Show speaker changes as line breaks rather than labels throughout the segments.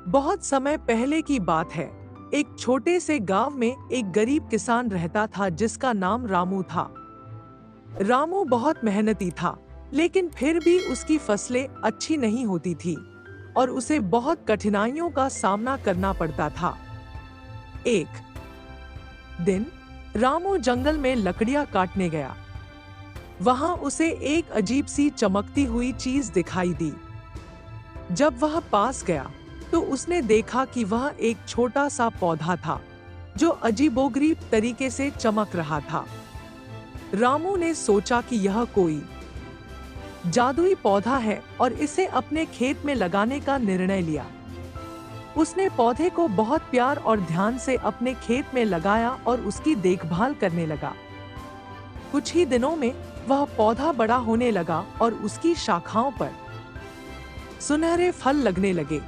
बहुत समय पहले की बात है। एक छोटे से गांव में एक गरीब किसान रहता था जिसका नाम रामू था। रामू बहुत मेहनती था, लेकिन फिर भी उसकी फसलें अच्छी नहीं होती थी और उसे बहुत कठिनाइयों का सामना करना पड़ता था। एक दिन रामू जंगल में लकड़ियां काटने गया। वहां उसे एक अजीब सी चमकती हुई चीज दिखाई दी। जब वह पास गया तो उसने देखा कि वह एक छोटा सा पौधा था जो अजीबोगरीब तरीके से चमक रहा था। रामू ने सोचा कि यह कोई जादुई पौधा है और इसे अपने खेत में लगाने का निर्णय लिया। उसने पौधे को बहुत प्यार और ध्यान से अपने खेत में लगाया और उसकी देखभाल करने लगा। कुछ ही दिनों में वह पौधा बड़ा होने लगा और उसकी शाखाओं पर सुनहरे फल लगने लगे।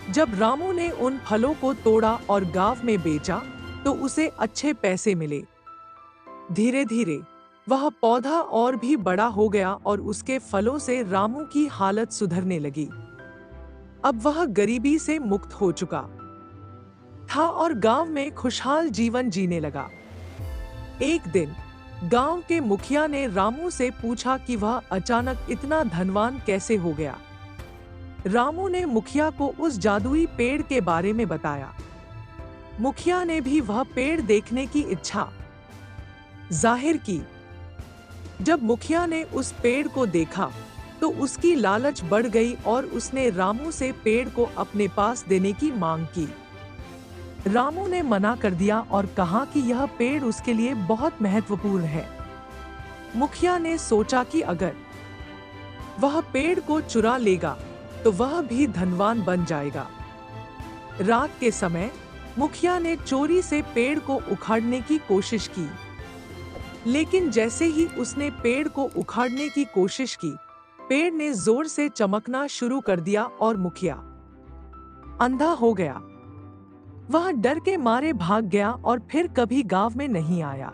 जब रामू ने उन फलों को तोड़ा और गांव में बेचा तो उसे अच्छे पैसे मिले। धीरे धीरे वह पौधा और भी बड़ा हो गया और उसके फलों से रामू की हालत सुधरने लगी। अब वह गरीबी से मुक्त हो चुका था और गांव में खुशहाल जीवन जीने लगा। एक दिन गांव के मुखिया ने रामू से पूछा कि वह अचानक इतना धनवान कैसे हो गया। रामू ने मुखिया को उस जादुई पेड़ के बारे में बताया। मुखिया ने भी वह पेड़ देखने की इच्छा जाहिर की। जब मुखिया ने उस पेड़ को देखा तो उसकी लालच बढ़ गई और उसने रामू से पेड़ को अपने पास देने की मांग की। रामू ने मना कर दिया और कहा कि यह पेड़ उसके लिए बहुत महत्वपूर्ण है। मुखिया ने सोचा कि अगर वह पेड़ को चुरा लेगा तो वह भी धनवान बन जाएगा। रात के समय मुखिया ने चोरी से पेड़ को उखाड़ने की कोशिश की, लेकिन जैसे ही उसने पेड़ को उखाड़ने की कोशिश की, पेड़ ने जोर से चमकना शुरू कर दिया और मुखिया अंधा हो गया। वह डर के मारे भाग गया और फिर कभी गांव में नहीं आया।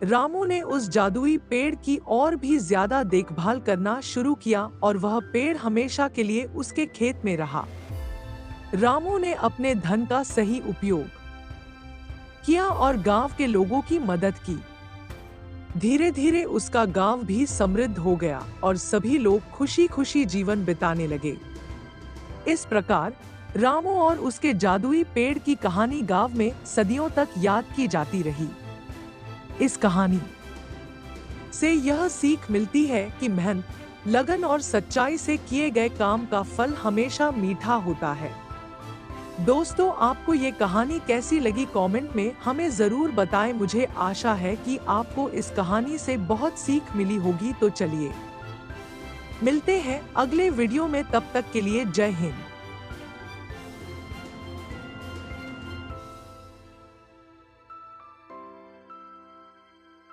रामू ने उस जादुई पेड़ की और भी ज्यादा देखभाल करना शुरू किया और वह पेड़ हमेशा के लिए उसके खेत में रहा। रामू ने अपने धन का सही उपयोग किया और गांव के लोगों की मदद की। धीरे धीरे उसका गांव भी समृद्ध हो गया और सभी लोग खुशी खुशी जीवन बिताने लगे। इस प्रकार रामू और उसके जादुई पेड़ की कहानी गांव में सदियों तक याद की जाती रही। इस कहानी से यह सीख मिलती है कि मेहनत, लगन और सच्चाई से किए गए काम का फल हमेशा मीठा होता है। दोस्तों, आपको ये कहानी कैसी लगी कमेंट में हमें जरूर बताएं। मुझे आशा है कि आपको इस कहानी से बहुत सीख मिली होगी। तो चलिए मिलते हैं अगले वीडियो में, तब तक के लिए जय हिंद।